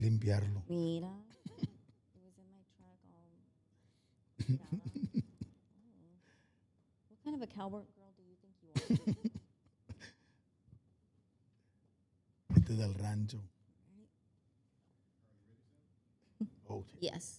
limpiarlo. Mira. It was in my truck all. Yeah. What kind of a cowboy girl do you think you are? Este del rancho. Oh, Yes.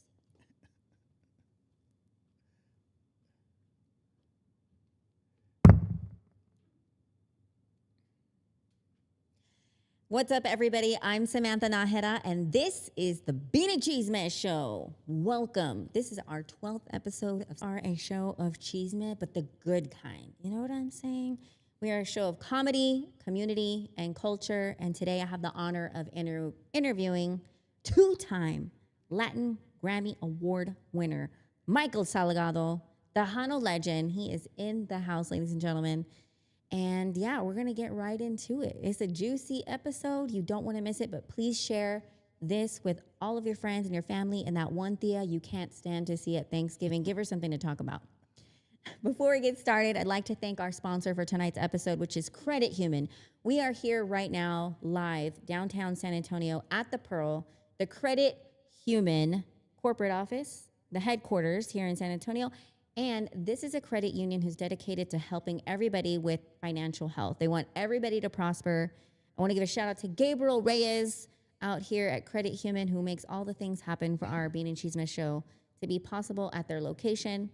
What's up, everybody? I'm Samantha Nahera, and this is the Bean and Chisme Show. Welcome. This is our 12th episode of our show of Chisme, but the good kind. You know what I'm saying? We are a show of comedy, community, and culture, and today I have the honor of interviewing two-time Latin Grammy Award winner, Michael Salgado, the Hano legend. He is in the house, ladies and gentlemen. And yeah, we're going to get right into it. It's a juicy episode. You don't want to miss it, but please share this with all of your friends and your family and that one Thea you can't stand to see at Thanksgiving. Give her something to talk about. Before we get started, I'd like to thank our sponsor for tonight's episode, which is Credit Human. We are here right now, live, downtown San Antonio at the Pearl, the Credit Human corporate office, the headquarters here in San Antonio. And this is a credit union who's dedicated to helping everybody with financial health. They want everybody to prosper. I want to give a shout out to Gabriel Reyes out here at Credit Human, who makes all the things happen for our Bean and Chisme show to be possible at their location.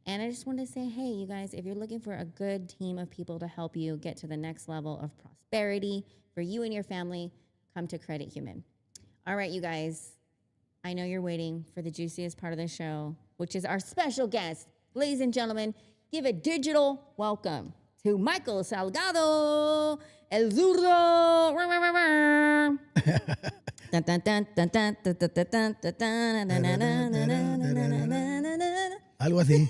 And I just want to say, hey, you guys, if you're looking for a good team of people to help you get to the next level of prosperity for you and your family, come to Credit Human. All right, you guys, I know you're waiting for the juiciest part of the show, which is our special guest. Ladies and gentlemen, give a digital welcome to Michael Salgado, El Zurdo. Algo así.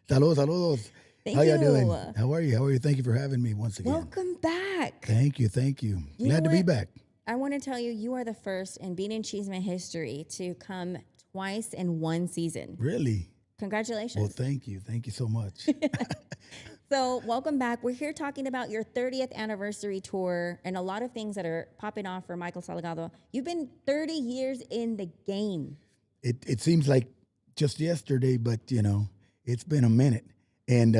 Saludos, saludos. Thank How you you. doing? How are you? How are you? Thank you for having me once again. Welcome back. Thank you, thank you. You Glad know to be what? back. I want to tell you, you are the first in Bean and Chisme history to come twice in one season. Really? Congratulations. Well, thank you. Thank you so much. So, welcome back. We're here talking about your 30th anniversary tour and a lot of things that are popping off for Michael Salgado. You've been 30 years in the game. It seems like just yesterday, but it's been a minute, and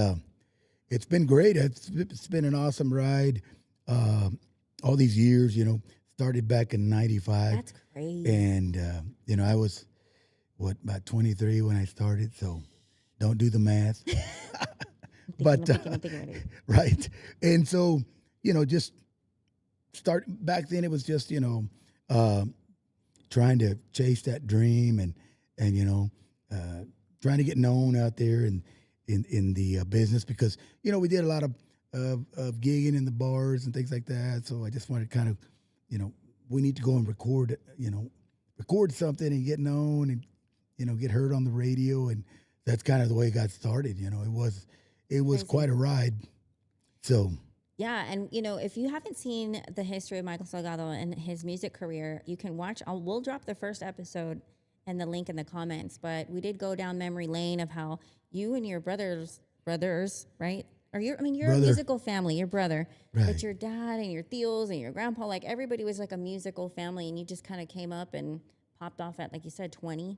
it's been great. It's been an awesome ride. All these years, started back in '95. That's crazy. And I was about 23 when I started, so don't do the math. I'm thinking. Right. And so, just start back then. It was just trying to chase that dream and trying to get known out there and in the business, because we did a lot of gigging in the bars and things like that. So I just wanted to kind of we need to go and record something and get known and get heard on the radio, and that's kind of the way it got started. It was quite a ride. So Yeah, and if you haven't seen the history of Michael Salgado and his music career, you can watch. We'll drop the first episode and the link in the comments. But we did go down memory lane of how you and your brothers, right? You're a musical family, your brother, Right. but your dad and your tios and your grandpa, like everybody was like a musical family, and you just kind of came up and popped off at, like you said, 20.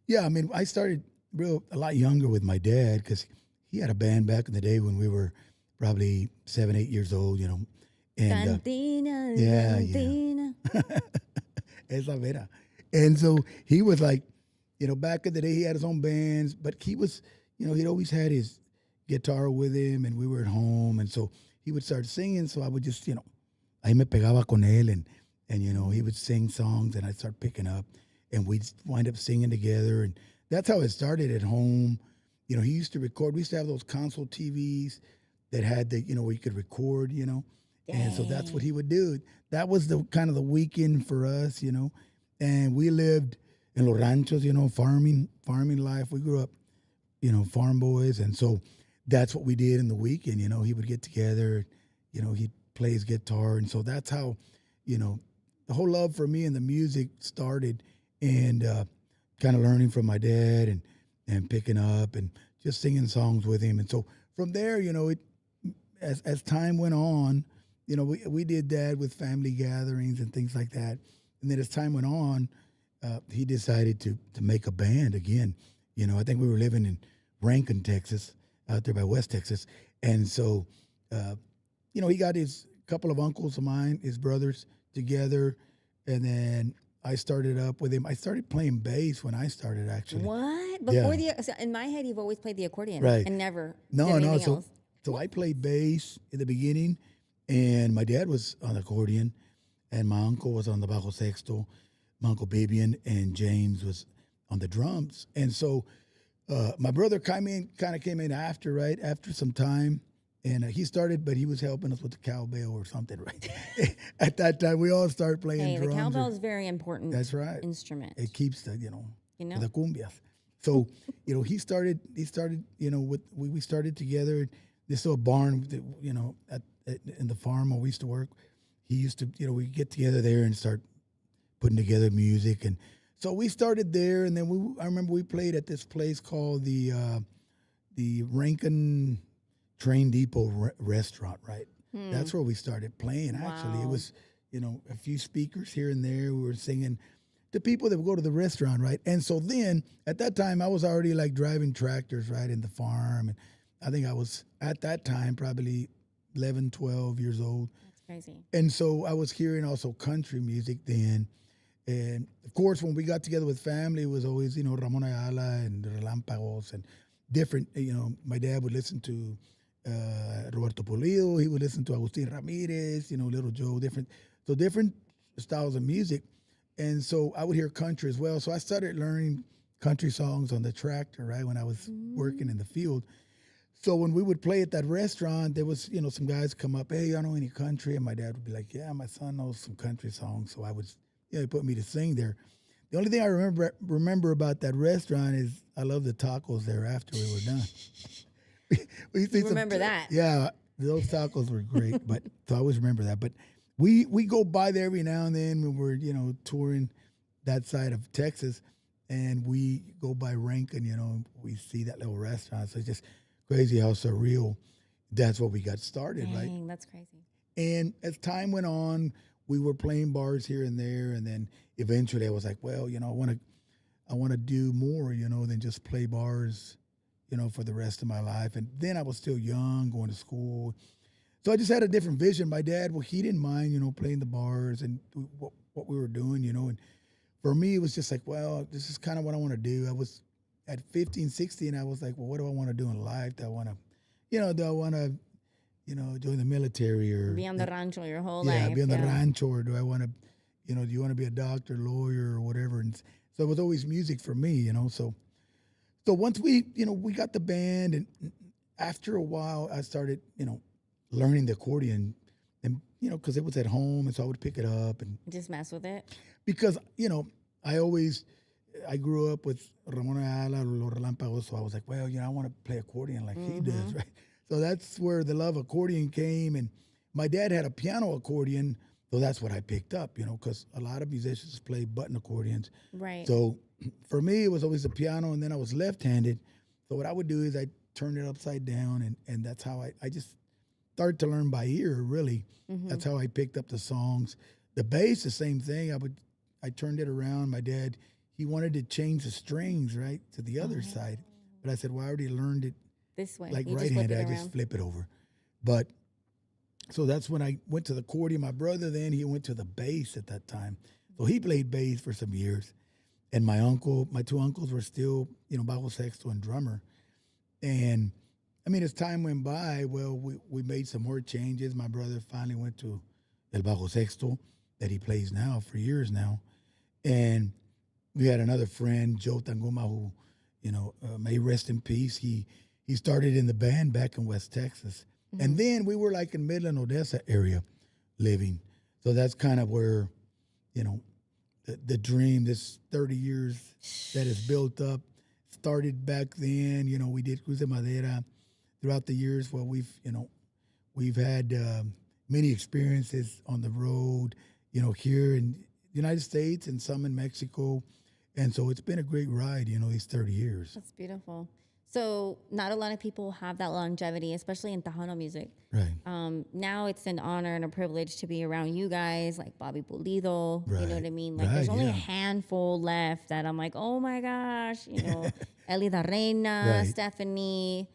yeah, I started a lot younger with my dad, because he had a band back in the day when we were probably 7, 8 years old. And Cantina, yeah. cantina. Esa vera. And so he was like, back in the day, he had his own bands, but he was, he'd always had his guitar with him, and we were at home, and so he would start singing. So I would just, ahí me pegaba con él, and he would sing songs, and I'd start picking up, and we'd wind up singing together, and that's how it started at home. He used to record. We used to have those console TVs that had where you could record, and so that's what he would do. That was the kind of the weekend for us, and we lived in los ranchos, farming life. We grew up, farm boys, and so that's what we did in the weekend. He would get together, he'd play his guitar, and so that's how, the whole love for me and the music started, and kind of learning from my dad and picking up and just singing songs with him. And so from there, as time went on, we did that with family gatherings and things like that. and then as time went on, he decided to make a band again. I think we were living in Rankin, Texas, out there by West Texas, and so he got his couple of uncles of mine, his brothers, together, and then I started up with him. I started playing bass when I started, actually. What? Yeah. So in my head, you've always played the accordion Right. and never No, did no. anything So, else. so I played bass in the beginning, and my dad was on the accordion, and my uncle was on the bajo sexto, my uncle Babian, and James was on the drums. And so my brother kind of came in after, right? After some time. And he started, but he was helping us with the cowbell or something, right? At that time, we all started playing Hey, drums. the cowbell is very important. That's right. Instrument. It keeps the, know? the cumbias. So, he started, we started together. This little barn, in the farm where we used to work. He used to, we get together there and start putting together music. And so we started there. And then I remember we played at this place called the Rankin Train Depot restaurant, right? That's where we started playing, actually. It Wow. was, a few speakers here and there. We were singing to people that would go to the restaurant, right? And so then, at that time, I was already like driving tractors, right, in the farm. And I think I was, at that time, probably 11, 12 years old. That's crazy. And so I was hearing also country music then. And of course, when we got together with family, it was always, Ramon Ayala and Relámpagos and different, my dad would listen to Roberto Pulido, he would listen to Agustin Ramirez, Little Joe, different styles of music. And so I would hear country as well. So I started learning country songs on the tractor, right, when I was working in the field. So when we would play at that restaurant, there was, some guys come up, hey, I know any country? And my dad would be like, yeah, my son knows some country songs. So I would, he put me to sing there. The only thing I remember about that restaurant is I love the tacos there after we were done. we used to eat some remember that? Yeah, those tacos were great. But so I always remember that. But we go by there every now and then when we're touring that side of Texas, and we go by Rankin. We see that little restaurant. So it's just crazy how surreal. That's what we got started, Dang, right? that's crazy. And as time went on, we were playing bars here and there, and then eventually I was like, well, I want to do more, than just play bars, for the rest of my life. And then I was still young, going to school. So I just had a different vision. My dad, well, he didn't mind, playing the bars and what we were doing, And for me, it was just like, well, this is kind of what I want to do. I was at 15, 16, I was like, well, what do I want to do in life? Do I want to, do I want to, join the military or Be on the rancho your whole yeah, life. be on the rancho, or do I want to, do you want to be a doctor, lawyer, or whatever? And so it was always music for me, So once we got the band, and after a while, I started, learning the accordion, and because it was at home, and so I would pick it up and Just mess with it. because I grew up with Ramon Ayala, Los Relámpagos, so I was like, well, I want to play accordion like he does, right? So that's where the love of accordion came, and my dad had a piano accordion, so that's what I picked up, because a lot of musicians play button accordions. Right. So for me, it was always the piano, and then I was left-handed. So what I would do is I turned it upside down, and that's how I just started to learn by ear, really. That's how I picked up the songs. The bass, the same thing. I turned it around. My dad, he wanted to change the strings, right, to the other side. But I said, well, I already learned it This way. like You just flip right-handed. it I just around. flip it over. But so that's when I went to the accordion. My brother then, he went to the bass at that time. So he played bass for some years. And my two uncles were still, bajo sexto and drummer. And I mean, as time went by, well, we made some more changes. My brother finally went to el bajo sexto that he plays now for years now. And we had another friend, Joe Tanguma, who, may rest in peace. He started in the band back in West Texas. And then we were like in Midland, Odessa area living. So that's kind of where, the dream, this 30 years that is built up, started back then. We did Cruz de Madera throughout the years. Well, we've had many experiences on the road, here in the United States and some in Mexico. And so it's been a great ride, these 30 years. That's beautiful. So not a lot of people have that longevity, especially in Tejano music. Right. Now it's an honor and a privilege to be around you guys, like Bobby Pulido. You know Right. what I mean? Like, Right. there's only a Yeah. handful left that I'm like, oh my gosh, you know, Elida Reina, Right. Stephanie,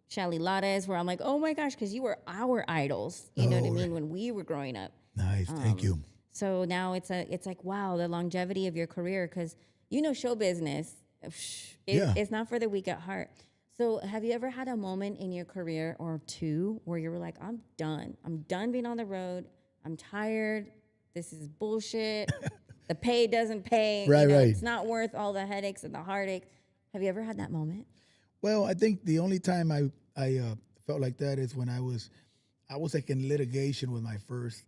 Shelly Lares, where I'm like, oh my gosh, because you were our idols. You know what I Oh, mean? When we were growing up. nice. Thank you. So now it's like, wow, the longevity of your career, because you know show business, Yeah. it's not for the weak at heart. So have you ever had a moment in your career or two where you were like, I'm done. I'm done being on the road. I'm tired. This is bullshit. The pay doesn't pay. Right. You know, Right. it's not worth all the headaches and the heartache. Have you ever had that moment? Well, I think the only time I felt like that is when I was like in litigation with my first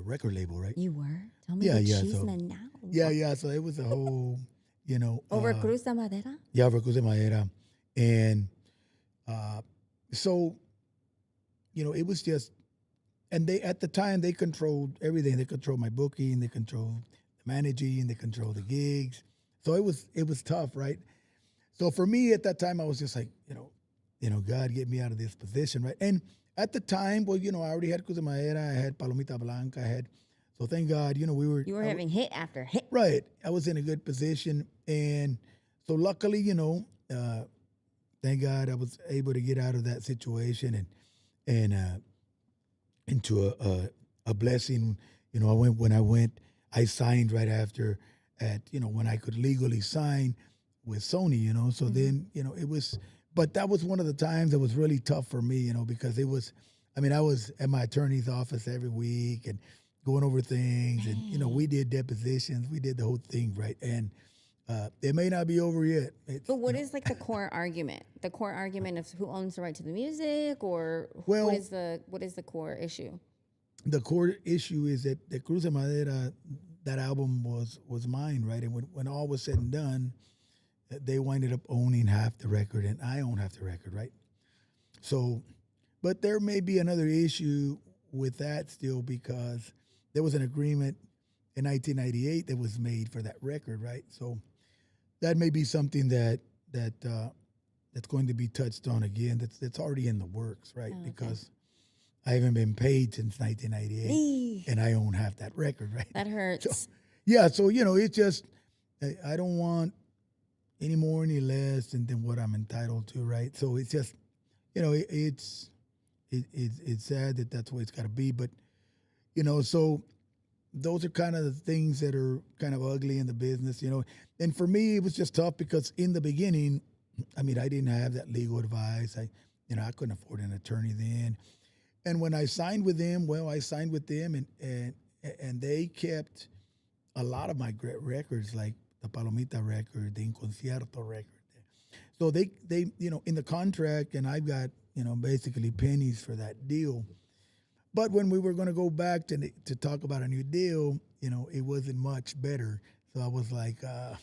record label, right? You were? Tell me Yeah. the Yeah. cheese So man now. yeah. So it was a whole, Over Cruz de Madera? yeah, Recursos de Madera, and uh, so it was just, and they at the time they controlled everything. They controlled my booking, they controlled the managing, they controlled the gigs. So it was tough, right? So for me at that time, I was just like, God, get me out of this position, right? And at the time, well, I already had Cruz de Madera, I had Palomita Blanca, so thank God, we were. You were having hit after hit. Right. I was in a good position. And so luckily, thank God I was able to get out of that situation and into a blessing. I signed right after when I could legally sign with Sony, so then, it was, but that was one of the times that was really tough for me, because I was at my attorney's office every week and going over things and, we did depositions, we did the whole thing, right? And it may not be over yet. But what is like the core argument? The core argument of who owns the right to the music, or Well- what is the core issue? The core issue is that the Cruz de Madera, that album was mine, right? And when all was said and done, they winded up owning half the record, and I own half the record, right? So, but there may be another issue with that still because there was an agreement in 1998 that was made for that record, right? So that may be something that's going to be touched on again. That's already in the works, right? Oh, okay. Because I haven't been paid since 1998, Eee, and I own half that record, right? that hurts. Yeah, so it's just I don't want any more, any less than what I'm entitled to, right? So it's just, it's sad that that's the way it's got to be, but so those are kind of the things that are kind of ugly in the business, And for me, it was just tough because in the beginning, I didn't have that legal advice. I couldn't afford an attorney then. And when I signed with them, I signed with them, and they kept a lot of my great records, like the Palomita record, the Inconcierto record. So they in the contract, and I've got basically pennies for that deal. But when we were going to go back to talk about a new deal, it wasn't much better. So I was like, I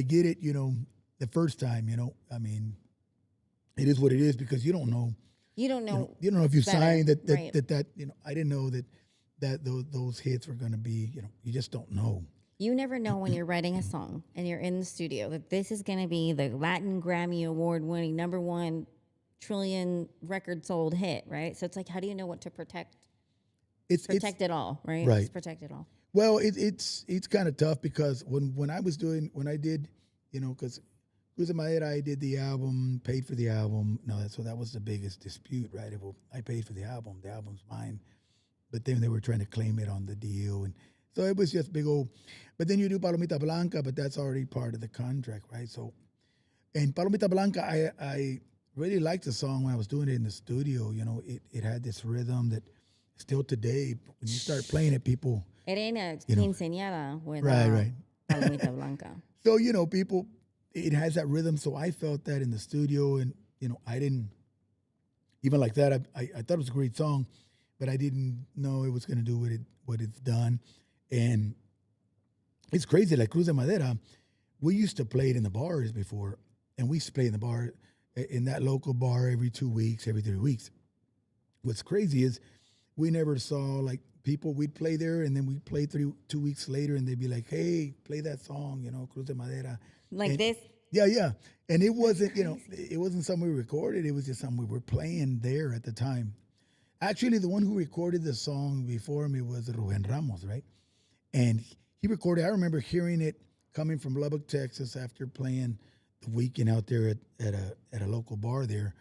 get it, the first time, it is what it is because you don't know. You don't know. You don't know if you better, signed that right. I didn't know that those hits were going to be, you just don't know. You never know when you're writing a song and you're in the studio that this is going to be the Latin Grammy Award winning #1 trillion record sold hit, right? So it's like, how do you know what to protect? Protect it all, right? Right. Just protect it all. Well, it's kind of tough because when I did, because Cruz de Madera, I did the album, paid for the album. No, so that was the biggest dispute, right? I paid for the album's mine, but then they were trying to claim it on the deal, and so it was just big old. But then you do Palomita Blanca, but that's already part of the contract, right? So, and Palomita Blanca, I really liked the song when I was doing it in the studio. It had this rhythm that still today, when you start playing it, people. It ain't a quinceañera with Right. Palomita Blanca. So, people, it has that rhythm. So I felt that in the studio, and, I didn't, even like that, I thought it was a great song, but I didn't know it was going to do what it's done. And it's crazy, like Cruz de Madera, we used to play it in the bars before, and we used to play in the bar, in that local bar every 2 weeks, every 3 weeks. What's crazy is we never saw, like, people, we'd play there, and then we'd play 2 weeks later, and they'd be like, hey, play that song, Cruz de Madera. Like And this. yeah, yeah. And it wasn't, it wasn't something we recorded. It was just something we were playing there at the time. Actually, the one who recorded the song before me was Ruben Ramos, right? And he recorded. I remember hearing it coming from Lubbock, Texas, after playing the weekend out there at a local bar there.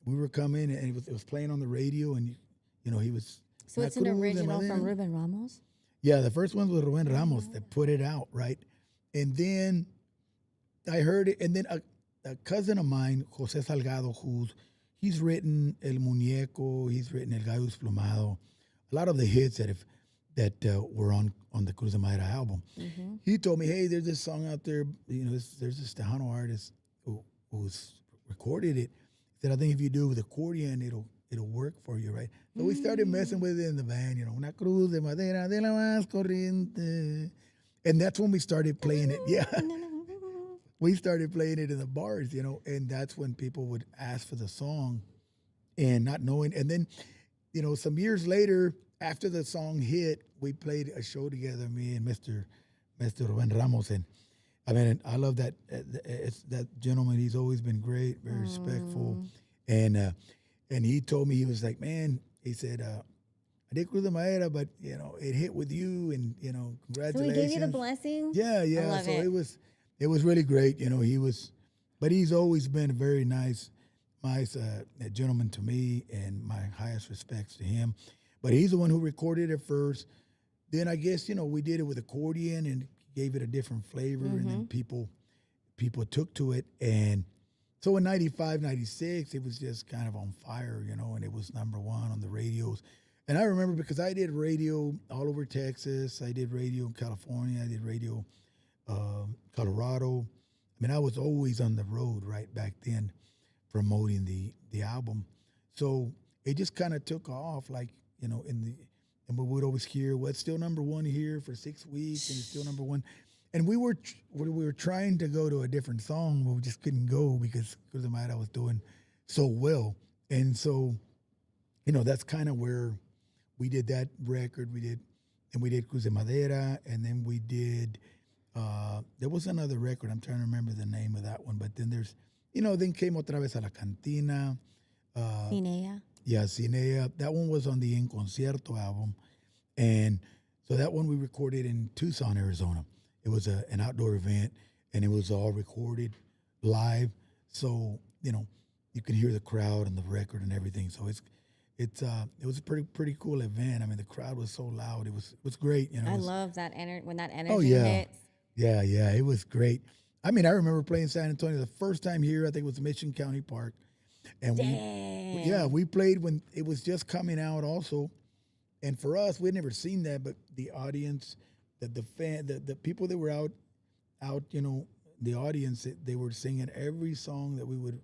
We were coming, and it was playing on the radio, and he was. So it's an original from Ruben Ramos? Yeah, the first one was Ruben Ramos that put it out, right? And then I heard it, and then a cousin of mine, Jose Salgado, he's written El Muñeco, he's written El Gallo Desplumado, a lot of the hits that were on the Cruz de Madera album. Mm-hmm. He told me, hey, there's this song out there, there's this Tejano artist who's recorded it. He said, I think if you do it with accordion, it'll work for you, right? So we started messing with it in the band, Una cruz de madera de la más corriente. And that's when we started playing it. Yeah. We started playing it in the bars, and that's when people would ask for the song and not knowing. And then, some years later, after the song hit, we played a show together, me and Mr. Ruben Ramos. And I mean, I love that. It's that gentleman. He's always been great, very respectful. And he told me, he was like, man, he said, I did Cruz de Madera, but it hit with you, and congratulations. So he gave you the blessing? Yeah, yeah. I love So it. it was really great. But he's always been a very nice gentleman to me, and my highest respects to him. But he's the one who recorded it first. Then I guess we did it with accordion and gave it a different flavor, and then people took to it. And so in 95, 96, it was just kind of on fire, and it was number one on the radios. And I remember because I did radio all over Texas. I did radio in California. I did radio Colorado. I mean, I was always on the road right back then promoting the album. So it just kind of took off, like, and we would always hear, well, it's still number one here for 6 weeks, and it's still number one. And we were trying to go to a different song, but we just couldn't go because Cruz de Madera was doing so well. And so, that's kind of where we did that record. We did Cruz de Madera, and then we did, there was another record. I'm trying to remember the name of that one. But then there's, then came Otra Vez a la Cantina. Cinea. Yeah, Cinea. That one was on the En Concierto album. And so that one we recorded in Tucson, Arizona. It was an outdoor event, and it was all recorded live. So, you can hear the crowd and the record and everything. So it was a pretty cool event. I mean, the crowd was so loud. It was great. I love that when that energy Oh, yeah. hits. Yeah, it was great. I mean, I remember playing San Antonio the first time here. I think it was Mission County Park, and we played when it was just coming out also. And for us, we'd never seen that, but the audience, the people that were out, the audience, they were singing every song that we would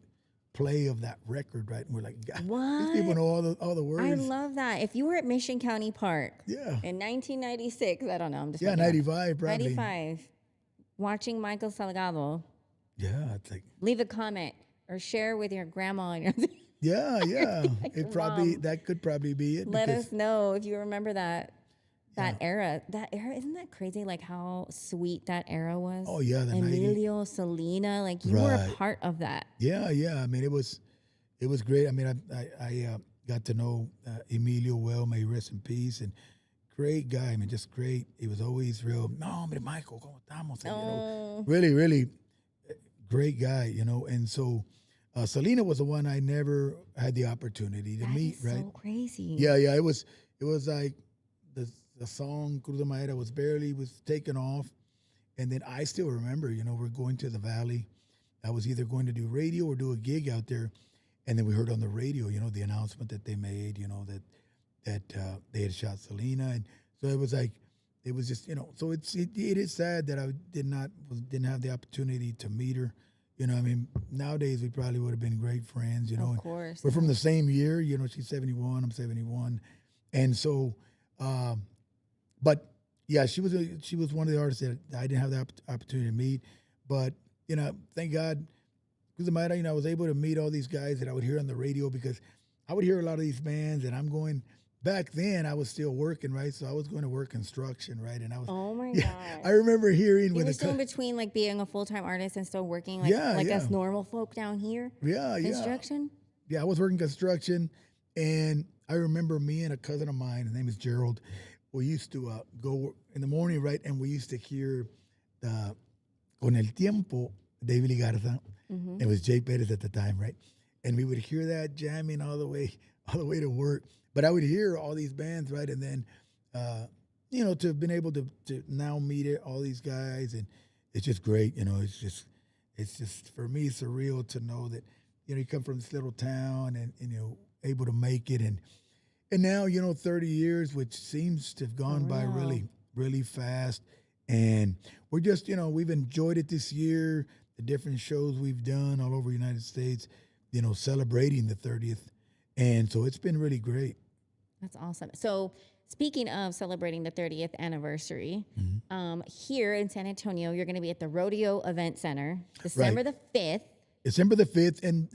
play of that record, right? And we're like, God, What? these people know all the words. I love that. If you were at Mission County Park Yeah. in 1996, I don't know, I'm just Yeah, making up. 95 probably. 95, watching Michael Salgado, Yeah, it's like, leave a comment or share with your grandma and your yeah. Mom. That could probably be it. let because- us know if you remember that era. That era, isn't that crazy? Like how sweet that era was. Oh, yeah, the 90s. Emilio, Selena, like you were a Right. part of that. Yeah. I mean, it was great. I mean, I got to know Emilio well. May he rest in peace. And great guy. I mean, just great. He was always real. No, hombre, Michael, ¿cómo estamos? And, really, really great guy. And so Selena was the one I never had the opportunity to That meet. is Right? so crazy. Yeah. It was like the song Cruz de Madera was taking off. And then I still remember, we're going to the Valley. I was either going to do radio or do a gig out there. And then we heard on the radio, the announcement that they made, that they had shot Selena. And so it was like, it was just, so it is sad that I didn't have the opportunity to meet her. I mean, nowadays we probably would have been great friends, Of course. We're from the same year, she's 71, I'm 71. And so, but yeah, she was one of the artists that I didn't have the opportunity to meet. But, thank God, Cruz de Madera, I was able to meet all these guys that I would hear on the radio, because I would hear a lot of these bands, and I'm going back then I was still working, right? So I was going to work construction, right? And I was, Oh my yeah, God. I remember hearing You with were a, still in between like being a full-time artist and still working yeah, like yeah, us normal folk down here? yeah, yeah, Construction? yeah. I was working construction, and I remember me and a cousin of mine, his name is Gerald. We used to go in the morning, right? And we used to hear the Con el Tiempo, David Garza. Mm-hmm. It was Jay Perez at the time, right? And we would hear that jamming all the way to work. But I would hear all these bands, right? And then, to have been able to now meet it, all these guys, and it's just great. It's just for me surreal to know that, you come from this little town and able to make it, and now 30 years, which seems to have gone by real. really fast, and we're just we've enjoyed it this year. The different shows we've done all over the United States, celebrating the 30th, and so it's been really great. That's awesome. So, speaking of celebrating the 30th anniversary, here in San Antonio, you're going to be at the Rodeo Event Center, December Right. the 5th. December the 5th, and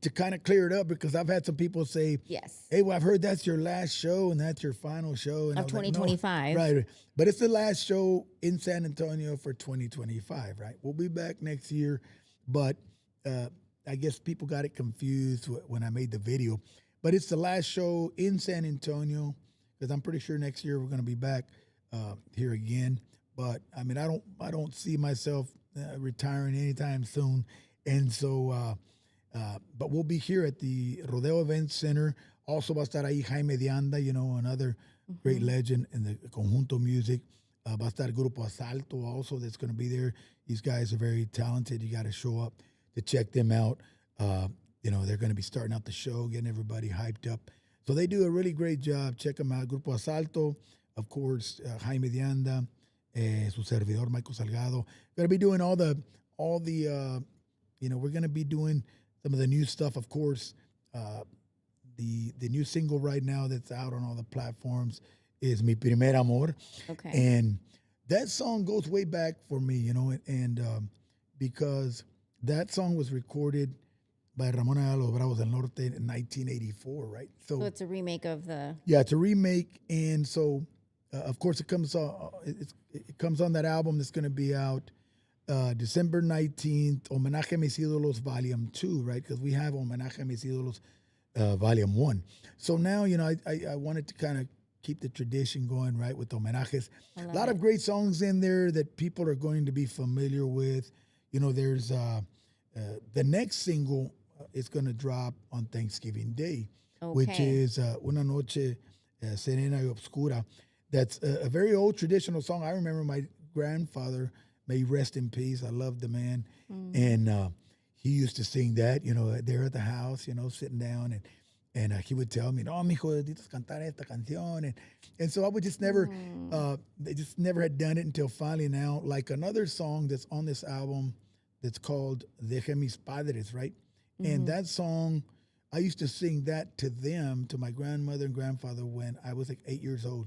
to kind of clear it up, because I've had some people say, Yes. "Hey, well, I've heard that's your last show and that's your final show," and Of I was like, "No." 2025. Right, but it's the last show in San Antonio for 2025. Right, we'll be back next year, but I guess people got it confused when I made the video. But it's the last show in San Antonio, because I'm pretty sure next year we're going to be back here again. But I mean, I don't see myself retiring anytime soon, and so. But we'll be here at the Rodeo Event Center. Also va a estar ahí Jaime de Anda, another great legend in the conjunto music. Va a estar Grupo Asalto also that's going to be there. These guys are very talented. You got to show up to check them out. They're going to be starting out the show, getting everybody hyped up. So they do a really great job. Check them out. Grupo Asalto, of course, Jaime de Anda, su servidor Michael Salgado. Going to be doing all the we're going to be doing some of the new stuff, of course. The new single right now that's out on all the platforms is Mi Primer Amor. Okay. And that song goes way back for me, and because that song was recorded by Ramon Ayala Los Bravos del Norte in 1984, right? So it's a remake of the... Yeah, it's a remake, and so, of course, it comes on that album that's going to be out December 19th, Homenaje a Mis Ídolos Volume 2, right? Because we have Homenaje a Mis Ídolos Volume 1. So now, I wanted to kind of keep the tradition going, right, with homenajes. A lot of great songs in there that people are going to be familiar with. There's the next single is going to drop on Thanksgiving Day, which is Una Noche Serena y Obscura. That's a very old traditional song. I remember my grandfather, may he rest in peace. I love the man. And he used to sing that, there at the house, sitting down. And he would tell me, no, mijo, necesitas cantar esta canción. And so I would just never, they just never had done it until finally now. Like another song that's on this album that's called Deje Mis Padres, right? And that song, I used to sing that to them, to my grandmother and grandfather when I was like 8 years old.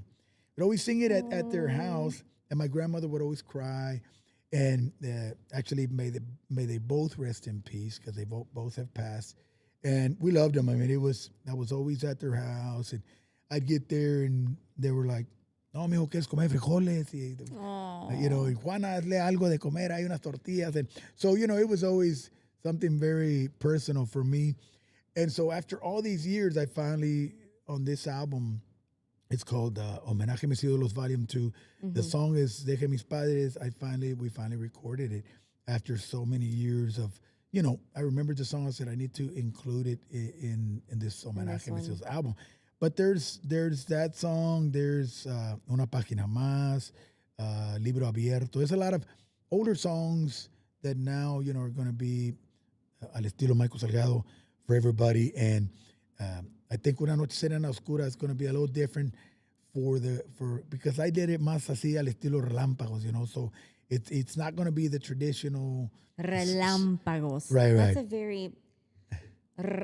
I'd always sing it at their house, and my grandmother would always cry. And actually, may they both rest in peace, because they both have passed. And we loved them. I mean, I was always at their house, and I'd get there, and they were like, "No, mijo, ¿quieres comer frijoles?" Y Juana, hazle algo de comer. Hay unas tortillas, and so it was always something very personal for me. And so after all these years, I finally, on this album, it's called Homenaje a Mis Ídolos Volume 2. The song is Deje Mis Padres. We finally recorded it after so many years of, I remembered the song. I said, I need to include it in this Homenaje a Mis Ídolos album. But there's that song. There's Una Página Más, Libro Abierto. There's a lot of older songs that now, are going to be al estilo Michael Salgado for everybody. And I think Una Noche Serena Oscura is going to be a little different because I did it más así al estilo Relámpagos, so it's not going to be the traditional Relámpagos. Right. That's a very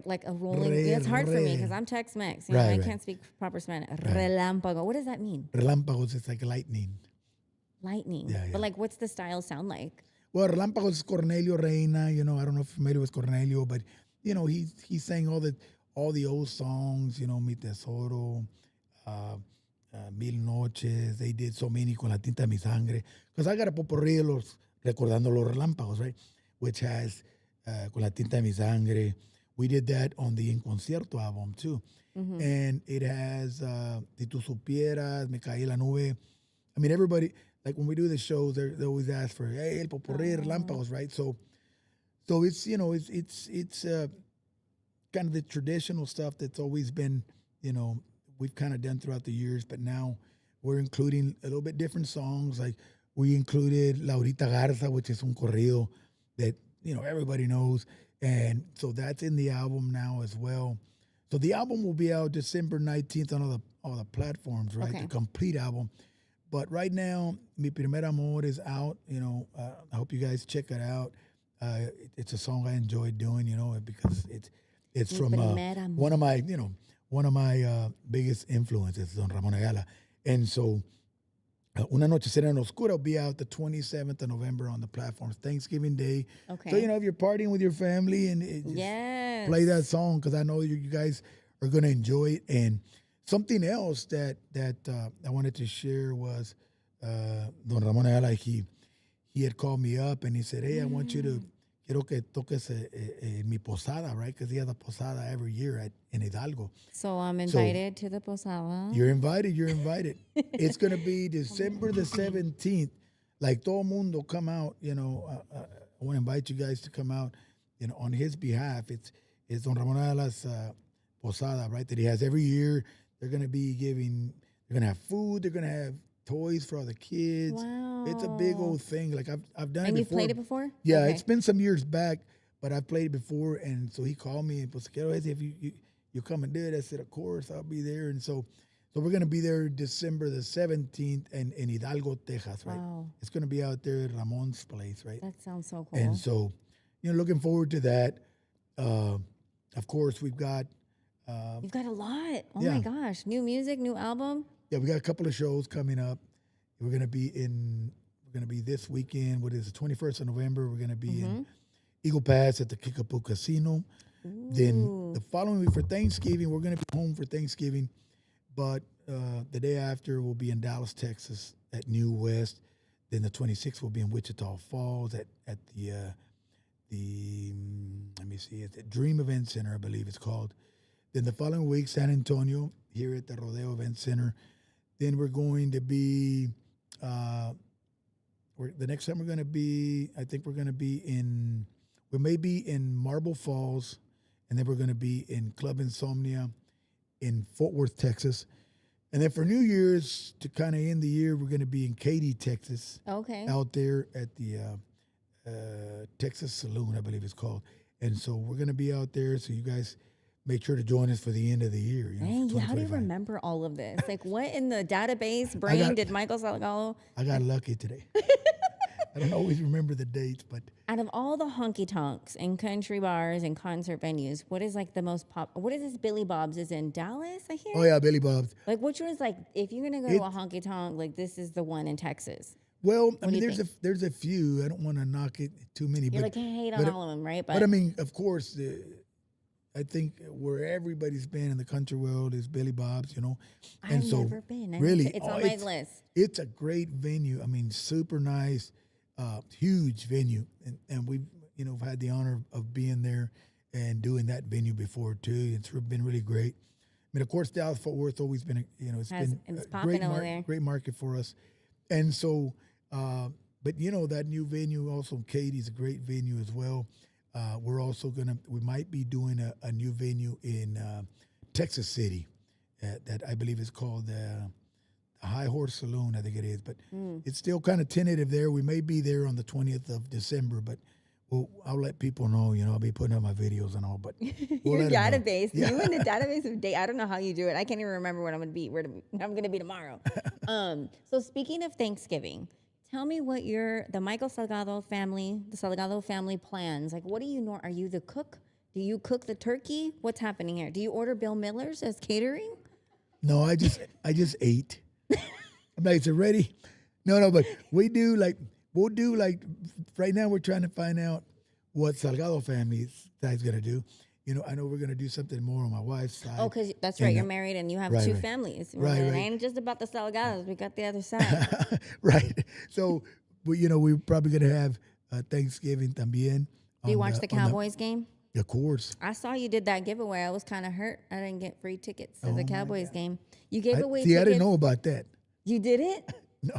like a rolling. It's hard for me because I'm Tex-Mex. I can't speak proper Spanish. Relámpago. What does that mean? Relámpagos is like lightning. Lightning. Yeah. But like, what's the style sound like? Well, Relámpagos is Cornelio Reina. I don't know if you're familiar with Cornelio, but he sang all the old songs. Mi Tesoro, Mil Noches. They did so many con la tinta de mi sangre. Because I got a potpourri of los Recordando los Relámpagos, right? Which has con la tinta de mi sangre. We did that on the En Concierto album too. And it has Si tú supieras, Me caí en la nube. I mean, everybody, like when we do the shows, they always ask for, hey, el potpourri de Relámpagos, right? So it's, it's kind of the traditional stuff that's always been, we've kind of done throughout the years, but now we're including a little bit different songs. Like we included Laurita Garza, which is un corrido that, everybody knows. And so that's in the album now as well. So the album will be out December 19th on all the platforms, right? Okay. The complete album. But right now, Mi Primer Amor is out. I hope you guys check it out. It's a song I enjoy doing, because it's from one of my biggest influences, Don Ramon Ayala. And so Una Noche Serena Oscura will be out the 27th of November on the platforms, Thanksgiving Day. Okay. So, if you're partying with your family and just play that song, because I know you guys are going to enjoy it. And something else that I wanted to share was Don Ramon Ayala, he had called me up and he said, hey, I want you to, quiero que toques mi posada, right? Because he has a posada every year in Hidalgo. So I'm invited to the posada. You're invited. It's going to be December the 17th. Like, todo mundo come out, I want to invite you guys to come out, on his behalf. It's Don Ramon Ayala's posada, right, that he has every year. They're going to have food, they're going to have toys for all the kids. Wow. It's a big old thing. Like I've done it before. And you've played it before? Yeah, Okay. It's been some years back, but I've played it before. And so he called me and pues, quiero decir, if you come and do it, I said, of course, I'll be there. And so we're going to be there December the 17th in Hidalgo, Texas, right? Wow. It's going to be out there at Ramon's place, right? That sounds so cool. And so, looking forward to that. Of course, we've got... You've got a lot. Oh yeah. my gosh. New music, new album. Yeah, we got a couple of shows coming up. We're gonna be this weekend. What is it? 21st of November. We're gonna be in Eagle Pass at the Kickapoo Casino. Ooh. Then the following week for Thanksgiving, we're gonna be home for Thanksgiving. But the day after, we'll be in Dallas, Texas at New West. Then the 26th, we'll be in Wichita Falls at the let me see, it's the Dream Event Center, I believe it's called. Then the following week, San Antonio, here at the Rodeo Event Center. Then we're going to be, the next time we're going to be, I think we may be in Marble Falls, and then we're going to be in Club Insomnia in Fort Worth, Texas. And then for New Year's, to kind of end the year, we're going to be in Katy, Texas. Okay. Out there at the Texas Saloon, I believe it's called. And so we're going to be out there, so you guys make sure to join us for the end of the year. Dang, how do you remember all of this? Like, what in the database brain did Michael Salgado? I got lucky today. I don't always remember the dates, but... Out of all the honky-tonks and country bars and concert venues, what is like the most what is this Billy Bob's is in Dallas, I hear? Oh, yeah, Billy Bob's. Like, which one is like, if you're going to go to a honky-tonk, like this is the one in Texas? Well, I mean, there's a few. I don't want to knock it too many. You're like, I hate on all of them, right? But I mean, of course, I think where everybody's been in the country world is Billy Bob's, I've never been. Really, it's on my list. It's a great venue. I mean, super nice, huge venue, and we've had the honor of being there and doing that venue before too. It's been really great. I mean, of course, Dallas Fort Worth always been it's been a great market for us, and so. But that new venue also, Katie's a great venue as well. We're also we might be doing a new venue in Texas City that I believe is called the High Horse Saloon, I think it is. But it's still kind of tentative there. We may be there on the 20th of December, but I'll let people know. I'll be putting up my videos and all. But your database, you in the database of date. I don't know how you do it. I can't even remember what I'm going to be. Where I'm going to be tomorrow. So speaking of Thanksgiving. Tell me what the Michael Salgado family, the Salgado family plans. Like, what do you know? Are you the cook? Do you cook the turkey? What's happening here? Do you order Bill Miller's as catering? No, I just ate. I'm like, is it ready? No, but we'll do like, right now we're trying to find out what Salgado family is going to do. I know we're gonna do something more on my wife's side. Oh, because that's right. And, You're married and you have right, two right. families. Right, It right. ain't just about the Salgados. We got the other side. Right. So, we're probably gonna have Thanksgiving también. Do you watch the Cowboys game? Of course. I saw you did that giveaway. I was kind of hurt. I didn't get free tickets to Oh the my Cowboys God. game. You gave away See, tickets. I didn't know about that. You did it? No.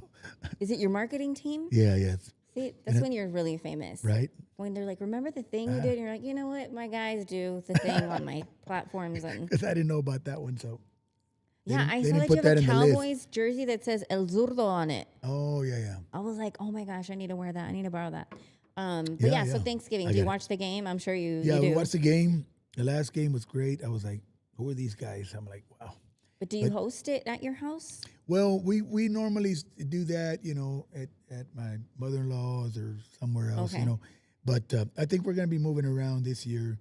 Is it your marketing team? Yeah. Yes. See, that's when you're really famous. Right. When they're like, remember the thing you did? And you're like, you know what? My guys do the thing on my platforms. And Because I didn't know about that one. So. yeah, I they saw didn't that put you that have a in the list. Cowboys jersey that says El Zurdo on it. Oh yeah. I was like, oh my gosh, I need to wear that. I need to borrow that. But Yeah, so yeah. Thanksgiving, I do you got it. watch the game? I'm sure you Yeah, we do. watched the game. The last game was great. I was like, who are these guys? I'm like, wow. But do you host it at your house? Well, we normally do that, at my mother-in-law's or somewhere else, Okay. But I think we're going to be moving around this year.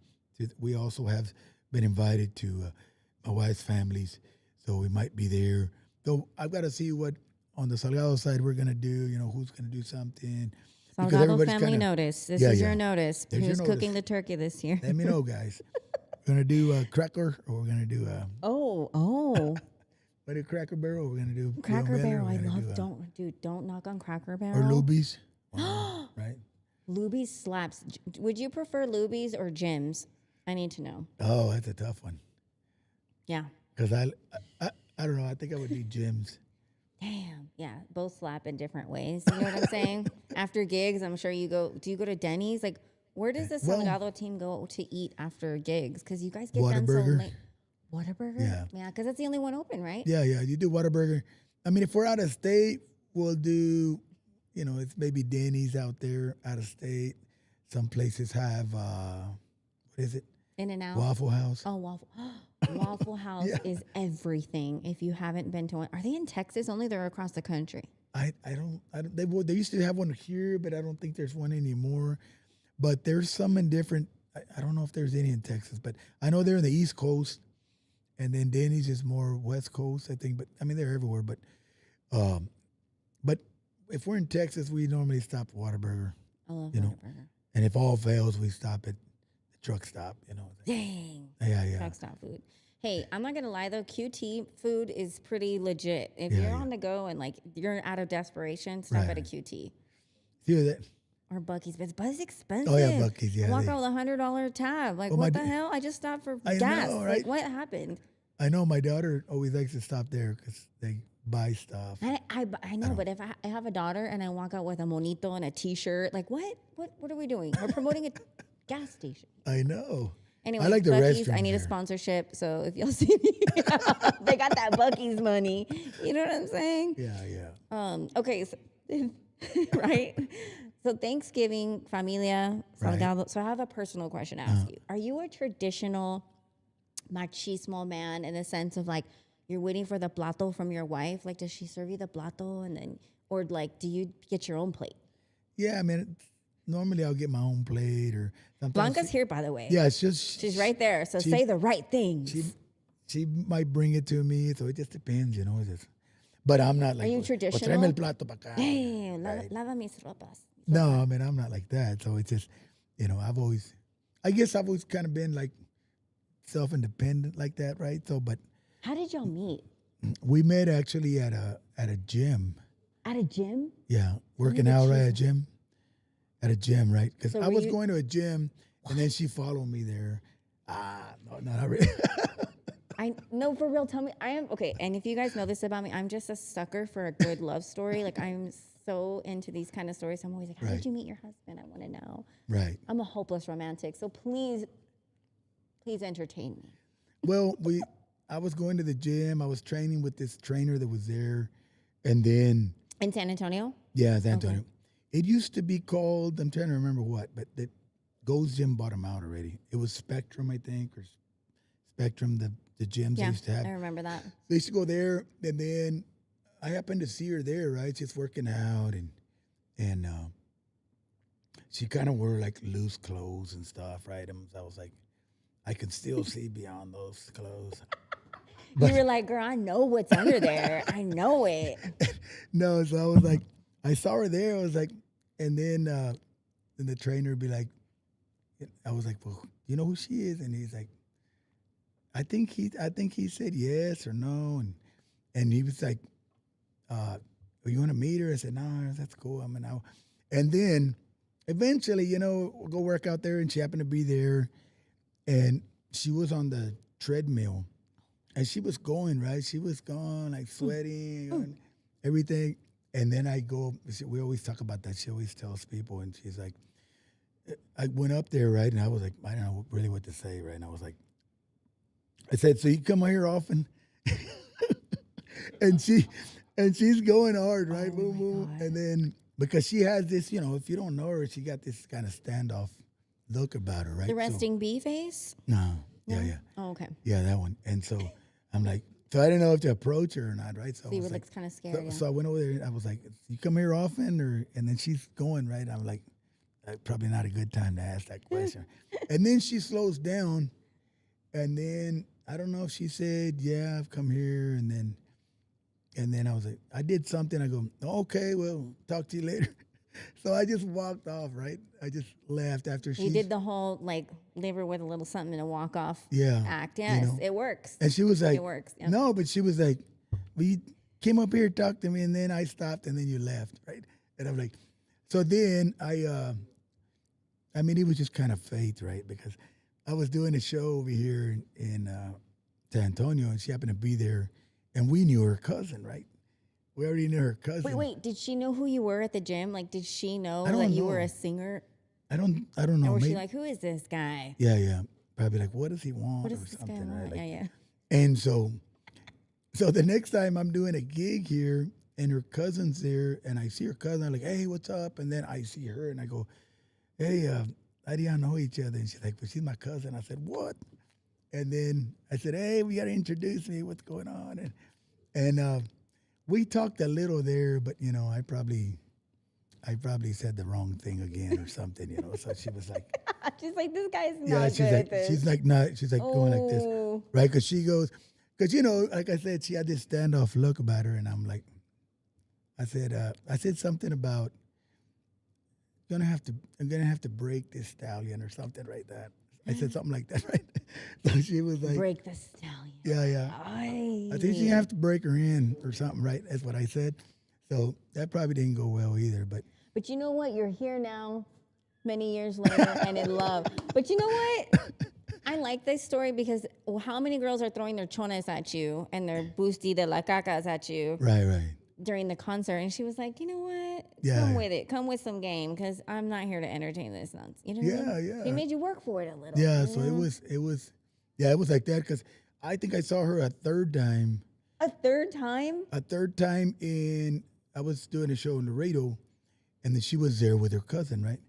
We also have been invited to my wife's families, so we might be there. Though I've got to see what on the Salgado side we're going to do. Who's going to do something. Because Salgado everybody's family kinda- notice. This Yeah, is yeah. your notice. There's your Who's cooking notice. the turkey this year? Let me know, guys. We're going to do a cracker, or we're going to do a Oh, what a Cracker Barrel. We're going to do Cracker Beyond Better, Barrel. we're I gonna love. do Don't knock on Cracker or Barrel. Luby's, right? Luby's slaps. Would you prefer Luby's or Jim's? I need to know. Oh, that's a tough one. Yeah. Because I don't know. I think I would do Jim's. Damn. Yeah. Both slap in different ways. You know what I'm saying? After gigs, I'm sure you go. Do you go to Denny's? Like, where does the Well- Salgado team go to eat after gigs? Because you guys get done Whataburger. so late. Whataburger? Yeah. Because that's the only one open, right? Yeah. You do Whataburger. I mean, if we're out of state, we'll do, it's maybe Denny's out there out of state. Some places have, what is it? In and out. Waffle House. Oh, Waffle House Yeah. is everything. If you haven't been to one, are they in Texas? Only they're across the country. I don't. They used to have one here, but I don't think there's one anymore. But there's some in different. I don't know if there's any in Texas, but I know they're in the East Coast, and then Denny's is more West Coast, I think. But I mean, they're everywhere. But if we're in Texas, we normally stop at Whataburger, I love You know, Whataburger. and if all fails, we stop at the truck stop. Dang. Yeah. Truck stop food. Hey, I'm not gonna lie though, QT food is pretty legit. If Yeah, you're yeah. on the go and like you're out of desperation, stop Right, at a right. QT See that? or Bucky's. But it's expensive. Oh yeah, Buc-ee's. I Yeah, walk out with $100 tab. Like, Oh, my what the d- hell? I just stopped for I gas. know, Like, right? what happened? I know my daughter always likes to stop there because they buy stuff. I know, but if I have a daughter and I walk out with a monito and a T-shirt, like what are we doing? We're promoting a gas station. I know. Anyway, I like the Buc-ee's, I restrooms need a there. sponsorship. So if y'all see me, they got that Buc-ee's money. You know what I'm saying? Yeah. Okay, so, right? So Thanksgiving, familia, Right. Salgado. So I have a personal question to ask you. Are you a traditional machismo man in the sense of like you're waiting for the plato from your wife? Like, does she serve you the plato and then, or like, do you get your own plate? Yeah, I mean, normally I'll get my own plate or sometimes. Blanca's here, by the way. Yeah, it's just She's right there. So she- say the right things. She might bring it to me, so it just depends, it's just, but I'm not like. you "O traditional? tráeme el plato pa acá." Hey, Right. lava mis ropas. No, I mean I'm not like that. So it's just, I guess I've always kind of been like self-independent like that, right? So, but How did y'all meet? we met actually at a gym. At a gym? Yeah, working did out she- right at a gym, right? Because So I were was you- going to a gym, and then she followed me there. No, not really. I no, for real. Tell me, I am okay. And if you guys know this about me, I'm just a sucker for a good love story. Like I'm so into these kind of stories. I'm always like, how Right. did you meet your husband? I want to know. Right. I'm a hopeless romantic, so please entertain me. Well, I was going to the gym. I was training with this trainer that was there, and then In San Antonio? yeah, San Antonio. It used to be called. I'm trying to remember what, but the Gold's Gym bought them out already. It was Spectrum, I think, or Spectrum. The gyms they Yeah, used to have. I remember that. They used to go there, and then I happened to see her there, right? Just working out, and she kind of wore like loose clothes and stuff, right? And I was like, I can still see beyond those clothes. You were like, girl, I know what's under there. I know it. No, so I was like, I saw her there. I was like, and then the trainer would be like, I was like, well, you know who she is? And he's like, I think he said yes or no, and he was like, you want to meet her? I said, no, that's cool. I'm an hour. And then eventually, we'll go work out there, and she happened to be there, and she was on the treadmill, and she was going right. She was going like sweating and everything. And then I go. We always talk about that. She always tells people, and she's like, I went up there, right, and I was like, I don't know really what to say, right. And I was like, I said, so you come here often? and she's going hard, right? Boom, boom. And then because she has this, if you don't know her, she got this kind of standoff look about her, right? The resting bee face? No. Yeah. Oh, okay. Yeah, that one. And so I'm like, so I didn't know if to approach her or not, right? So you were like kind of scared. So I went over there and I was like, you come here often? And then she's going, right? I'm like, probably not a good time to ask that question. And then she slows down, and then I don't know if she said, yeah, I've come here, and then I was like, I did something. I go, okay, well, talk to you later. So I just walked off, right? I just left after she. You did the whole like leave her with a little something and walk off act. Yes, it works. And she was like, it works. Yeah. No, but she was like, well, you came up here, talked to me, and then I stopped, and then you left, right? And I'm like, so then I mean, it was just kind of fate, right? Because I was doing a show over here in San Antonio, and she happened to be there, and we knew her cousin, right? We already knew her cousin. Wait. Did she know who you were at the gym? Like, did she know that you were a singer? I don't know. Or was she like, who is this guy? Yeah. Probably like, what does he want? What or does this something, guy want? right? Like, Yeah. And so the next time I'm doing a gig here, and her cousin's there, and I see her cousin, I'm like, hey, what's up? And then I see her, and I go, hey, how do y'all know each other? And she's like, well, she's my cousin. I said, what? And then I said, hey, we got to introduce me. What's going on? And we talked a little there, but, I probably said the wrong thing again or something, So she was like. She's like, this guy's not good at this. She's like, going like this. Right? Because she goes, because, like I said, she had this standoff look about her. And I'm like, I said something about, I'm gonna have to break this stallion or something like that. I said something like that, right? So she was like, break the stallion. Yeah. I think you have to break her in or something, right? That's what I said. So that probably didn't go well either. But you know what? You're here now, many years later, and in love. But you know what? I like this story because how many girls are throwing their chones at you and their busti de la cacas at you? Right. During the concert, and she was like, you know what? Yeah. Come with it. Come with some game, because I'm not here to entertain this nonsense. You know what I mean? Yeah. She made you work for it a little. Yeah, so it was like that, because I think I saw her a third time. A third time? A third time I was doing a show in Laredo, and then she was there with her cousin, right?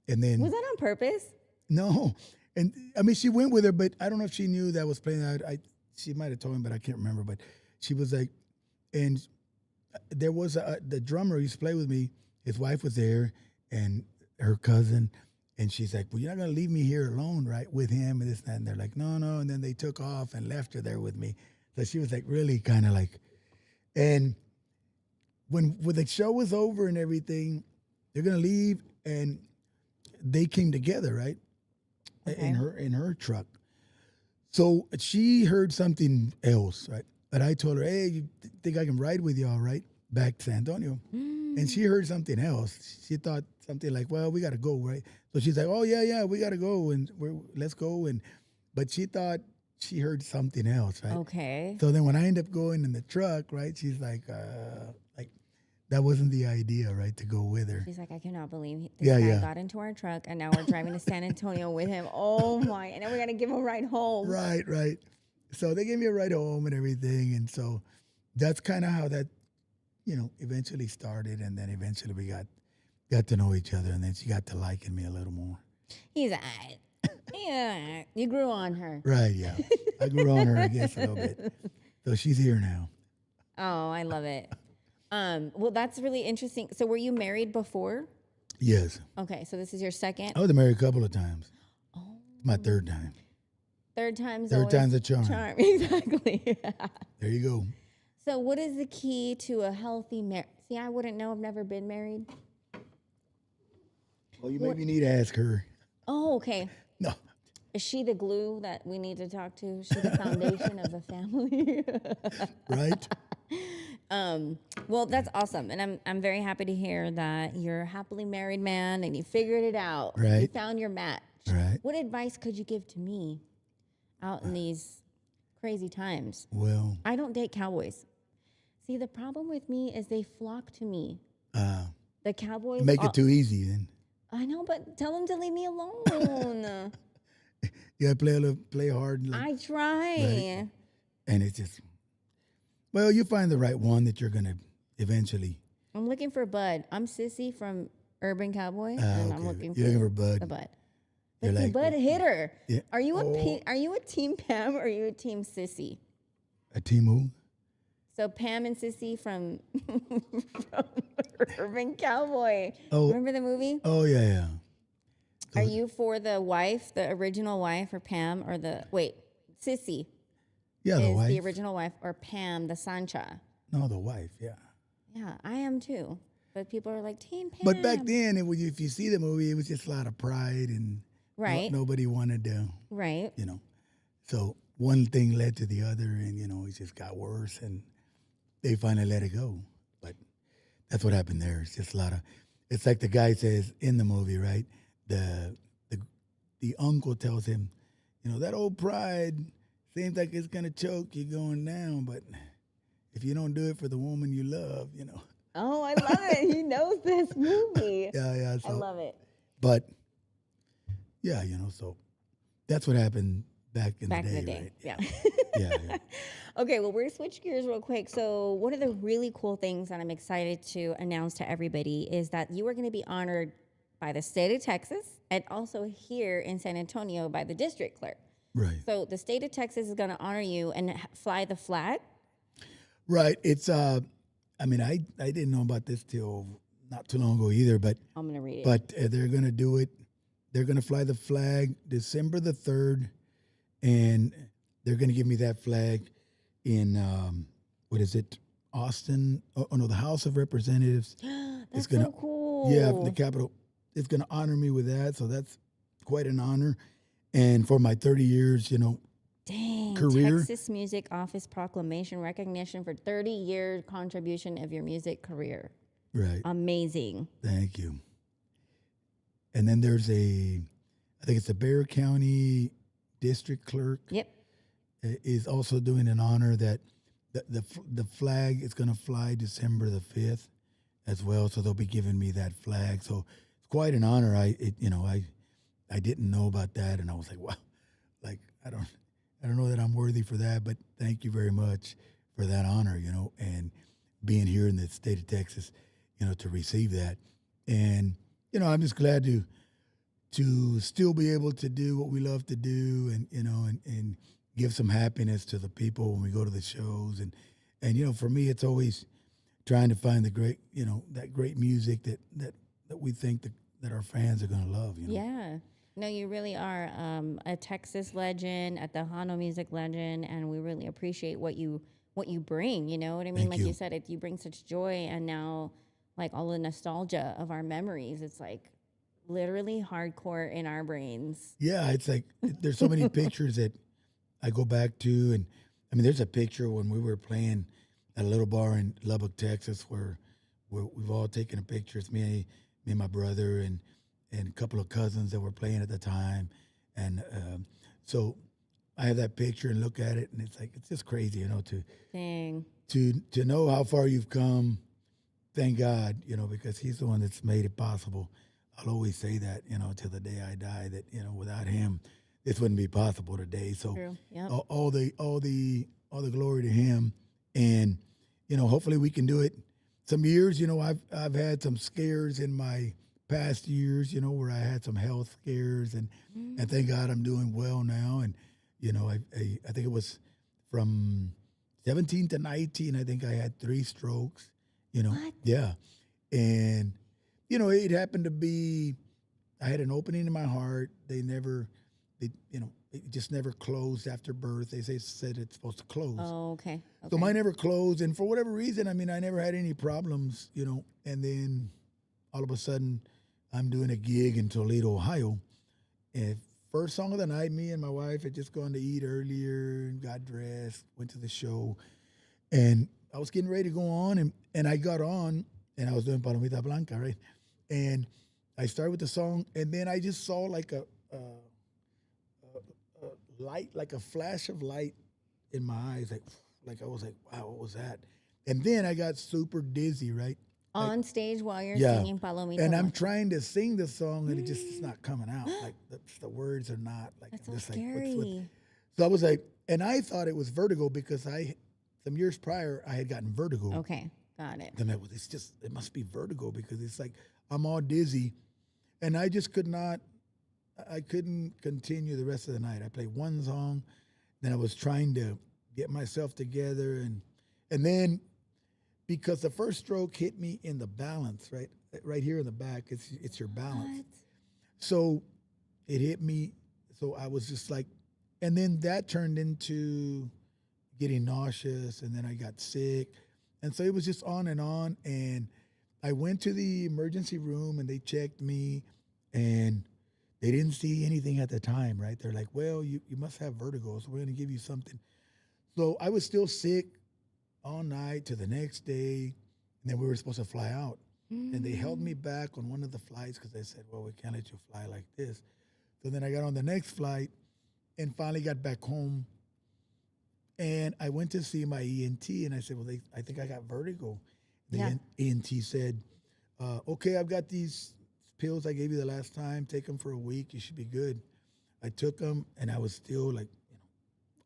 And then. Was that on purpose? No. And I mean, she went with her, but I don't know if she knew that was playing out. She might have told me, but I can't remember. But she was like, and there was the drummer who used to play with me. His wife was there, and her cousin, and she's like, "Well, you're not gonna leave me here alone, right, with him and this and that." And they're like, "No." And then they took off and left her there with me. So she was like, really kind of like, and when the show was over and everything, they're gonna leave, and they came together, right, in her truck. So she heard something else, right? But I told her, hey, you think I can ride with y'all, right? Back to San Antonio. And she heard something else. She thought something like, well, we got to go, right? So she's like, oh, yeah, we got to go, and let's go. But she thought she heard something else, right? Okay. So then when I end up going in the truck, right, she's like that wasn't the idea, right, to go with her. She's like, I cannot believe this guy got into our truck, and now we're driving to San Antonio with him. Oh, my. And then we got to give him a ride home. Right. So they gave me a ride home and everything. And so that's kind of how that, eventually started. And then eventually we got to know each other. And then she got to liking me a little more. He's all right. Yeah. You grew on her. Right, yeah. I grew on her, I guess, a little bit. So she's here now. Oh, I love it. Well, that's really interesting. So were you married before? Yes. Okay, so this is your second? I was married a couple of times. Oh. My third time. Third time's a charm. Exactly. There you go. So what is the key to a healthy marriage? See, I wouldn't know. I've never been married. Well, you maybe need to ask her. Oh, okay. No, Is she the glue that we need to talk to? Is she the foundation of the family? right? Well, that's awesome, and I'm very happy to hear that you're a happily married man and you figured it out. You Right. found your match. Right. What advice could you give to me out in these crazy times? Well, I don't date cowboys. See, the problem with me is they flock to me. The cowboys make it too easy then. I know, but tell them to leave me alone. You gotta play hard. Like, I try. right? And it's just, well, you find the right one that you're gonna eventually. I'm looking for Bud. I'm Sissy from Urban Cowboy, and I'm looking You're looking for Bud. the Bud. You're But the like, Bud hitter. yeah. Are you are you a team Pam or are you a team Sissy? A team who? So Pam and Sissy from, from Urban Cowboy. Oh. Remember the movie? Oh yeah. Are you for the wife, the original wife, or Pam, or Sissy Yeah, the is wife. the original wife, or Pam, the Sancha? No, the wife. Yeah. Yeah, I am too. But people are like, Team Pam. But back then, it was, if you see the movie, it was just a lot of pride and Right. nobody wanted to, Right. you know. So one thing led to the other, and it just got worse, and they finally let it go. But that's what happened there. It's just a lot of. It's like the guy says in the movie, right? The uncle tells him, that old pride seems like it's gonna choke you going down, but if you don't do it for the woman you love, Oh, I love it. He knows this movie. Yeah. I love it. But yeah, so that's what happened back in Back the day, in the day. right? Yeah. Yeah. Okay, well, we're going to switch gears real quick. So, one of the really cool things that I'm excited to announce to everybody is that you are going to be honored by the state of Texas and also here in San Antonio by the district clerk. Right. So, the state of Texas is going to honor you and fly the flag. Right. It's I didn't know about this till not too long ago either, but I'm going to read it. But they're going to do it. They're going to fly the flag December the 3rd, and they're going to give me that flag in, Austin? Oh, no, the House of Representatives. That's gonna, so cool. Yeah, the Capitol. It's going to honor me with that, so that's quite an honor. And for my 30 years, Dang, career. Texas Music Office Proclamation recognition for 30-year contribution of your music career. Right. Amazing. Thank you. And then there's I think it's the Bexar County District Clerk. Yep. Is also doing an honor that the flag is going to fly December the 5th as well. So they'll be giving me that flag. So it's quite an honor. I didn't know about that, and I was like, wow, like I don't know that I'm worthy for that, but thank you very much for that honor, and being here in the state of Texas, to receive that. And, I'm just glad to still be able to do what we love to do and, and give some happiness to the people when we go to the shows. And for me, it's always trying to find the great, that great music that we think that our fans are going to love, Yeah. No, you really are a Texas legend, a Tejano music legend, and we really appreciate what you bring. You know what I mean? Thank like you. you said, you bring such joy, and now like all the nostalgia of our memories. It's like literally hardcore in our brains. Yeah, it's like there's so many pictures that I go back to, and there's a picture when we were playing at a little bar in Lubbock, Texas, where we've all taken a picture. It's me and my brother and a couple of cousins that were playing at the time, and so I have that picture and look at it, and it's just crazy, Dang. to know how far you've come. Thank God, because He's the one that's made it possible. I'll always say that, till the day I die, that without Him, this wouldn't be possible today. So True. Yep. all the glory to Him, and hopefully we can do it. Some years, I've had some scares in my past years, where I had some health scares, and thank God I'm doing well now. And I think it was from 17 to 19. I think I had 3 strokes. What? Yeah, and it happened to be I had an opening in my heart. It just never closed after birth. They said it's supposed to close. Oh, okay. So mine never closed, and for whatever reason, I never had any problems, and then all of a sudden, I'm doing a gig in Toledo, Ohio, And first song of the night, me and my wife had just gone to eat earlier, got dressed, went to the show, and I was getting ready to go on, and I got on, and I was doing Palomita Blanca, right? And I started with the song, and then I just saw like a light, like a flash of light in my eyes, like I was like, wow, what was that? And then I got super dizzy, right? Like, On stage while you're yeah. singing Palomita And I'm Blanca. trying to sing the song, and it just is not coming out. Like the words are not like. That's I'm so just like, scary. so I was like, and I thought it was vertigo because some years prior I had gotten vertigo. Okay, got it. Then it must be vertigo because it's like I'm all dizzy, and I just I couldn't continue the rest of the night. I played one song, then I was trying to get myself together, and then because the first stroke hit me in the balance, right here in the back. It's your balance. What? So it hit me. So I was just like, and then that turned into getting nauseous, and then I got sick, and so it was just on and on. And I went to the emergency room, and they checked me, and they didn't see anything at the time. Right? They're like, well, you must have vertigo, so we're going to give you something. So I was still sick all night to the next day, and then we were supposed to fly out. And they held me back on one of the flights because they said, well, we can't let you fly like this. So then I got on the next flight and finally got back home. And I went to see my ENT, and I said, well, I think I got vertigo. The Yeah. ENT said, okay, I've got these pills I gave you the last time. Take them for a week. You should be good. I took them, and I was still like,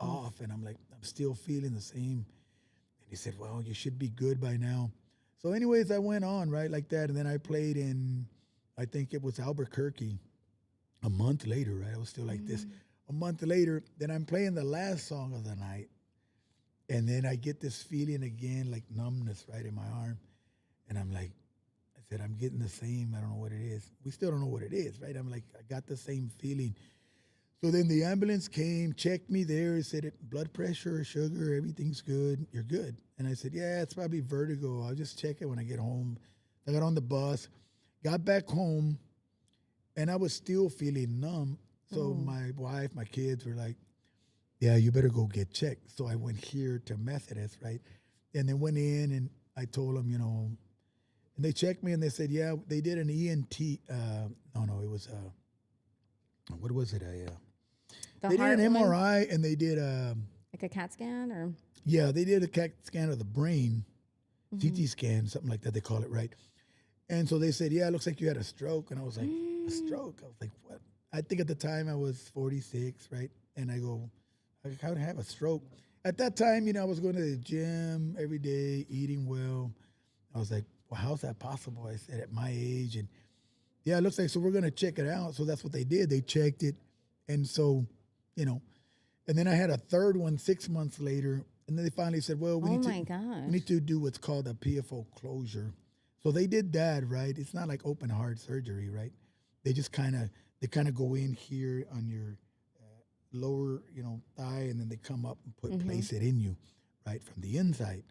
off. And I'm like, I'm still feeling the same. And he said, well, you should be good by now. So anyways, I went on, right, like that. And then I played in, I think it was Albuquerque a month later, right? I was still like this. A month later, then I'm playing the last song of the night. And then I get this feeling again, like numbness right in my arm. And I'm like, I said, I'm getting the same. I don't know what it is. We still don't know what it is, right? I'm like, I got the same feeling. So then the ambulance came, checked me there, said blood pressure, sugar, everything's good. You're good. And I said, yeah, it's probably vertigo. I'll just check it when I get home. I got on the bus, got back home, and I was still feeling numb. So my wife, my kids were like, yeah, you better go get checked. So I went here to Methodist, right? And then went in, and I told them, and they checked me, and they said, yeah, they did an ENT. No, it was, what was it? They did an MRI, and they did like a CAT scan, or they did a CAT scan of the brain, CT scan, something like that they call it, right? And so they said, yeah, it looks like you had a stroke. And I was like, a stroke? I was like, what? I think at the time I was 46, right? And I go, how would I have a stroke? At that time, I was going to the gym every day, eating well. I was like, well, how's that possible? I said, at my age. And yeah, it looks like, so we're going to check it out. So that's what they did. They checked it. And so, and then I had a third one 6 months later. And then they finally said, well, we need to do what's called a PFO closure. So they did that, right? It's not like open heart surgery, right? They just kind of go in here on your lower, thigh, and then they come up and place it in you, right, from the inside.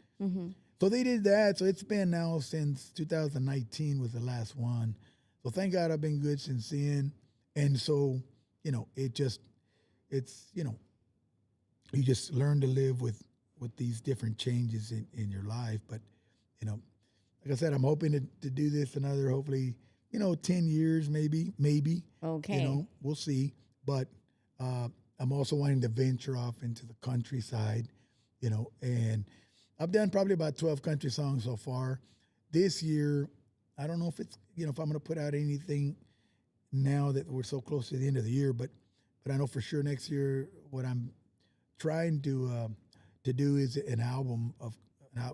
So they did that. So it's been now since 2019 was the last one. So thank God I've been good since then. And so, you just learn to live with these different changes in your life. But, like I said, I'm hoping to do this another, hopefully, 10 years, maybe. okay. We'll see. But I'm also wanting to venture off into the countryside, and I've done probably about 12 country songs so far. This year, I don't know if it's, if I'm going to put out anything now that we're so close to the end of the year, but I know for sure next year what I'm trying to do is an album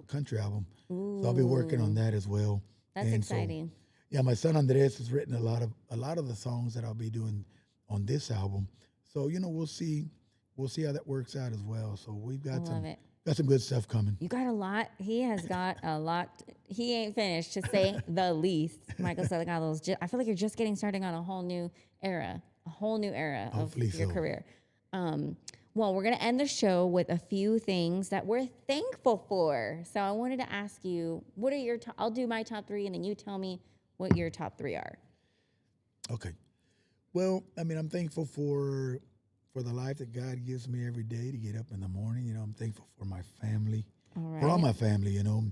country album. Ooh, So I'll be working on that as well. that's And exciting. So, yeah, my son Andres has written a lot of the songs that I'll be doing on this album. So we'll see how that works out as well. So we've got some good stuff coming. You got a lot. He has got a lot. He ain't finished, to say the least. Michael Salgado's. I feel like you're just getting started on a whole new era Hopefully of your so. career. Well, we're gonna end the show with a few things that we're thankful for. So I wanted to ask you, what are your? I'll do my top three, and then you tell me what your top three are. Okay. Well, I mean, I'm thankful for the life that God gives me every day to get up in the morning. You know, I'm thankful for my family, All for all right. my family. You know,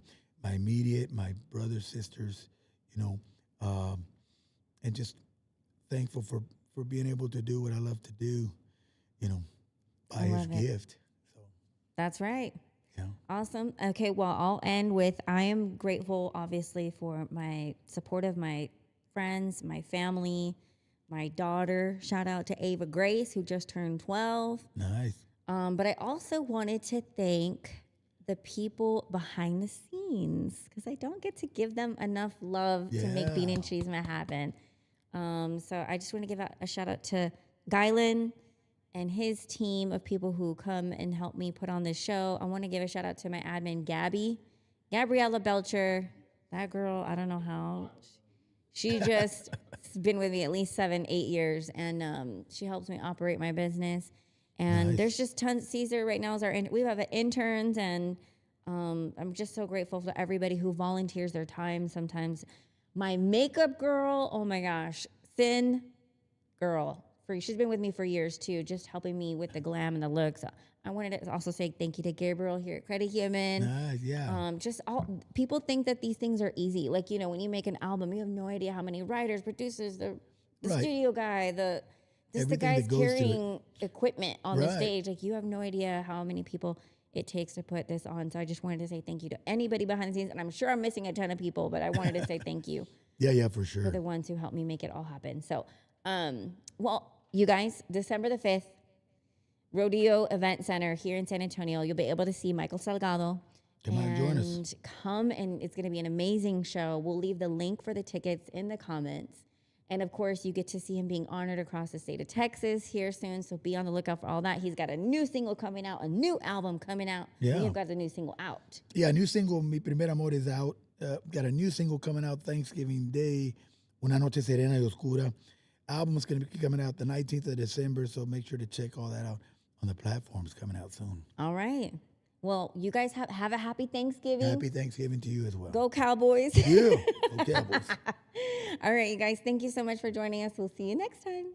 my immediate, my brothers, sisters. You know, and just thankful for being able to do what I love to do. You know, by I His love it. gift. So That's right. yeah, Awesome. Okay, well, I'll end with I am grateful, obviously, for my support of my friends, my family, my daughter. Shout out to Ava Grace, who just turned 12. nice. But I also wanted to thank the people behind the scenes because I don't get to give them enough love to make Bean Yeah, and Chisme happen. So I just want to give a shout out to Gylan and his team of people who come and help me put on this show. I want to give a shout out to my admin, Gabriella Belcher. That girl, I don't know how. She just has been with me at least 7, 8 years, and she helps me operate my business. And there's nice. just tons. Caesar right now is we have interns, and I'm just so grateful for everybody who volunteers their time. Sometimes my makeup girl, oh my gosh, thin girl. She's been with me for years too, just helping me with the glam and the looks. I wanted to also say thank you to Gabriel here at Credit Human. Nice, yeah. Just all people think that these things are easy. Like, you know, when you make an album, you have no idea how many writers, producers, the Right. studio guy, the Everything guys that goes to it. carrying equipment on the Right. stage. Like, you have no idea how many people it takes to put this on. So I just wanted to say thank you to anybody behind the scenes. And I'm sure I'm missing a ton of people, but I wanted to say thank you Yeah, for for sure. the ones who helped me make it all happen. So, well, you guys, December the 5th, Rodeo Event Center here in San Antonio. You'll be able to see Michael Salgado. Come out and join us. And come, and it's going to be an amazing show. We'll leave the link for the tickets in the comments. And of course, you get to see him being honored across the state of Texas here soon. So be on the lookout for all that. He's got a new single coming out, a new album coming out. Yeah. You've got the new single out. Yeah, new single, Mi Primer Amor is out. Got a new single coming out Thanksgiving Day, Una Noche Serena y Oscura. Album's going to be coming out the 19th of December, so make sure to check all that out on the platforms coming out soon. All right. Well, you guys have a happy Thanksgiving. Happy Thanksgiving to you as well. Go Cowboys. Yeah, go Cowboys. All right, you guys, thank you so much for joining us. We'll see you next time.